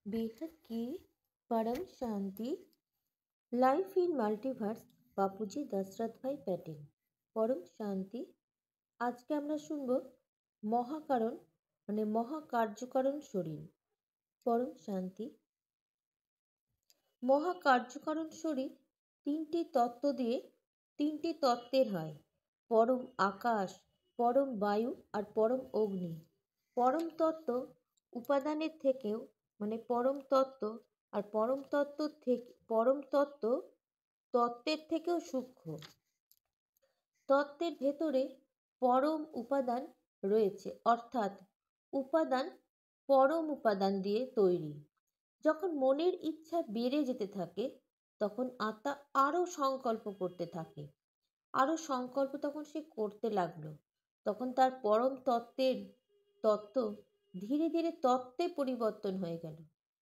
बेहद की परम शांति life in multiverse Bapuji Dashrath bhai Patel পরম শান্তি। আজকে আমরা শুনব মহাকারণ মানে মহাকার্যকারণ শরীর। পরম শান্তি। মহাকার্যকারণ শরীর তিনটি তত্ত্ব দিয়ে তিনটি তত্ত্বের হয়: পরম আকাশ, পরম বায়ু আর পরম অগ্নি। পরম তত্ত্ব উপাদানের থেকেও মানে পরম তত্ত্ব আর পরম তত্ত্বের থেকেও সূক্ষ্ম। তত্ত্বের ভেতরে পরম উপাদান রয়েছে, অর্থাৎ উপাদান পরম উপাদান দিয়ে তৈরি। যখন মনের ইচ্ছা বেড়ে যেতে থাকে তখন আত্মা আরও সংকল্প করতে থাকে, আরও সংকল্প তখন সে করতে লাগলো। তখন তার পরম তত্ত্ব ধীরে ধীরে তত্ত্বে পরিবর্তন হয়ে গেল।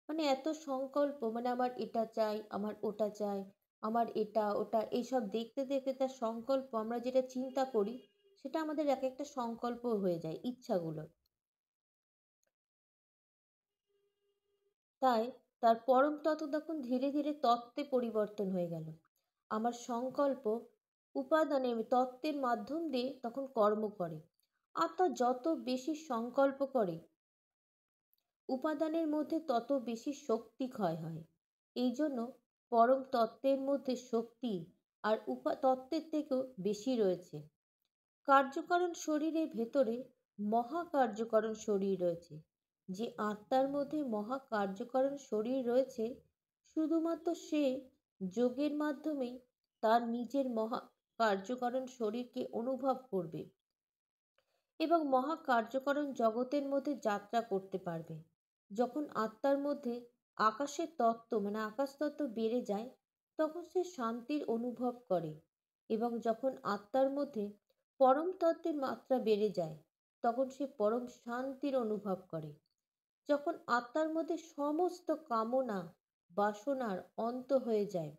মানে এত সংকল্প, মানে আমার এটা চাই, আমার ওটা চাই, আমার এটা ওটা, এইসব দেখতে দেখতে তার সংকল্প, আমরা যেটা চিন্তা করি সেটা আমাদের এক একটা সংকল্প হয়ে যায়, ইচ্ছাগুলো। তাই তার পরম তত্ত্ব তখন ধীরে ধীরে তত্ত্বে পরিবর্তন হয়ে গেল। আমার সংকল্প উপাদানের তত্ত্বের মাধ্যম দিয়ে তখন কর্ম করে। আত্মা যত বেশি সংকল্প করে উপাদানের মধ্যে তত বেশি শক্তি ক্ষয় হয়। এই জন্য পরম তত্ত্বের মধ্যে শক্তি আর তত্ত্বের থেকেও বেশি রয়েছে। কার্যকারণ শরীরের ভেতরে মহাকার্যকারণ শরীর রয়েছে। যে আত্মার মধ্যে মহাকার্যকারণ শরীর রয়েছে, শুধুমাত্র সে যোগের মাধ্যমেই তার নিজের মহাকার্যকারণ শরীরকে অনুভব করবে এবং মহাকার্যকারণ জগতের মধ্যে যাত্রা করতে পারবে। যখন আত্মার মধ্যে আকাশের তত্ত্ব মানে আকাশ তত্ত্ব বেড়ে যায় তখন সে শান্তির অনুভব করে, এবং যখন আত্মার মধ্যে পরম তত্ত্বের মাত্রা বেড়ে যায় তখন সে পরম শান্তির অনুভব করে। যখন আত্মার মধ্যে সমস্ত কামনা বাসনার অন্ত হয়ে যায়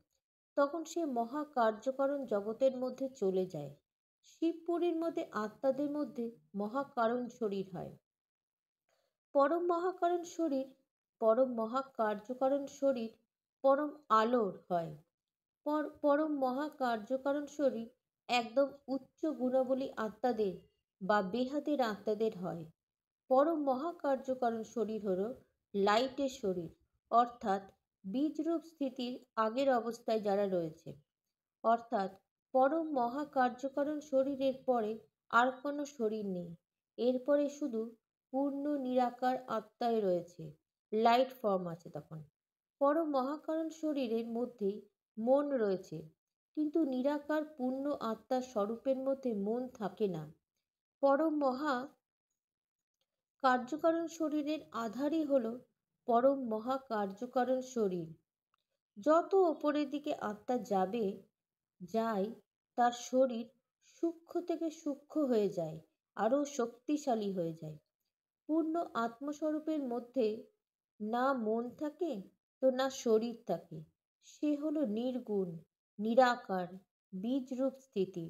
তখন সে মহাকার্যকারণ জগতের মধ্যে চলে যায়। শিবপুরীর মধ্যে আত্মাদের মধ্যে মহাকারণ শরীর হয়। পরম মহাকারণ শরীর, পরম মহাকার্যকারণ শরীর পরম আলোর হয়। পরম মহাকার্যকারণ শরীর একদম উচ্চ গুণাবলী আত্মাদের বা বেহাদের আত্মাদের হয়। পরম মহাকার্যকারণ শরীর হলো লাইটের শরীর, অর্থাৎ বীজরূপ স্থিতির আগের অবস্থায় যারা রয়েছে। অর্থাৎ পরম মহাকার্যকারণ শরীরের পরে আর কোনো শরীর নেই। এরপরে শুধু পূর্ণ নিরাকার আত্মায় রয়েছে, লাইট ফর্ম আছে। তখন পরম মহাকারণ শরীরের মধ্যেই মন রয়েছে, কিন্তু নিরাকার পূর্ণ আত্মার স্বরূপের মধ্যে মন থাকে না। পরম মহা কার্যকারণ শরীরের আধারই হলো পরম মহাকার্যকারণ শরীর। যত ওপরের দিকে আত্মা যায় তার শরীর সূক্ষ্ম থেকে সূক্ষ্ম হয়ে যায়, আরও শক্তিশালী হয়ে যায়। পূর্ণ আত্মস্বরূপের মধ্যে না মন থাকে তো না শরীর থাকে। সে হলো নির্গুণ, নিরাকার, বীজরূপ স্থিতি।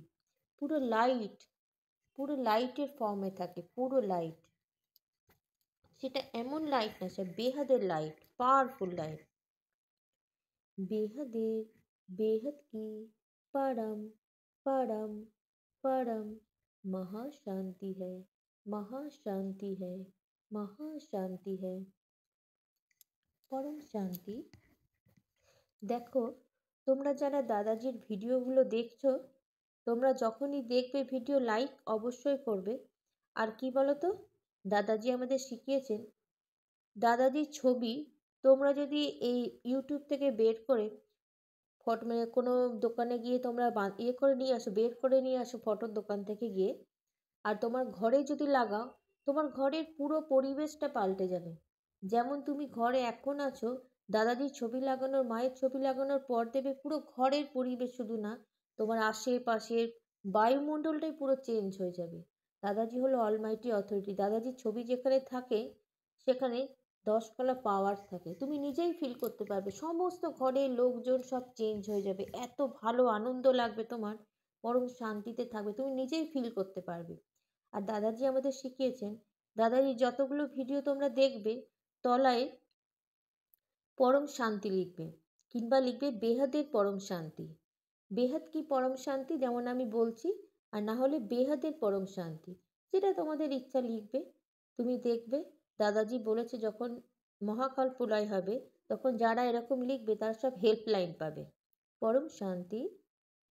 পুরো লাইটের ফর্মে থাকে, পুরো লাইট। সেটা এমন লাইট না, সে বেহাদের লাইট, পাওয়ারফুল লাইট। बेहदेर बेहद की परम परम परम महाशांति है, महाशांति है, महाशांति है। পরম শান্তি। দেখো, তোমরা যারা দাদাজির ভিডিওগুলো দেখছো, তোমরা যখনই দেখবে ভিডিও লাইক অবশ্যই করবে। আর কি বলো তো, দাদাজি আমাদের শিখিয়েছেন দাদাজির ছবি তোমরা যদি এই ইউটিউব থেকে বের করে ফটো, মানে কোনো দোকানে গিয়ে তোমরা করে নিয়ে আসো, বের করে নিয়ে আসো ফটোর দোকান থেকে গিয়ে, আর তোমার ঘরে যদি লাগাও, তোমার ঘরের পুরো পরিবেশটা পাল্টে যাবে। যেমন তুমি ঘরে এখন আছো, দাদাজির ছবি লাগানোর, মায়ের ছবি লাগানোর পর দেবে পুরো ঘরের পরিবেশ, শুধু না তোমার আশেপাশের বায়ুমণ্ডলটাই পুরো চেঞ্জ হয়ে যাবে। দাদাজি হলো অলমাইটি অথরিটি। দাদাজির ছবি যেখানে থাকে সেখানে 10 কলা পাওয়ার থাকে। তুমি নিজেই ফিল করতে পারবে, সমস্ত ঘরের লোকজন সব চেঞ্জ হয়ে যাবে, এত ভালো আনন্দ লাগবে তোমার, পরম শান্তিতে থাকবে, তুমি নিজেই ফিল করতে পারবে। আর দাদাজি আমাদের শিখিয়েছেন, দাদাজি যতগুলো ভিডিও তোমরা দেখবে তলায় পরম শান্তি লিখবে, কিংবা লিখবে বেহাদের পরম শান্তি। বেহাদ কি পরম শান্তি যেমন আমি বলছি, আর না হলে বেহাদের পরম শান্তি, যেটা তোমাদের ইচ্ছা লিখবে। তুমি দেখবে দাদাজি বলেছে যখন মহাকাল প্রলয় হবে তখন যারা এরকম লিখবে তারা সব হেল্পলাইন পাবে। পরম শান্তি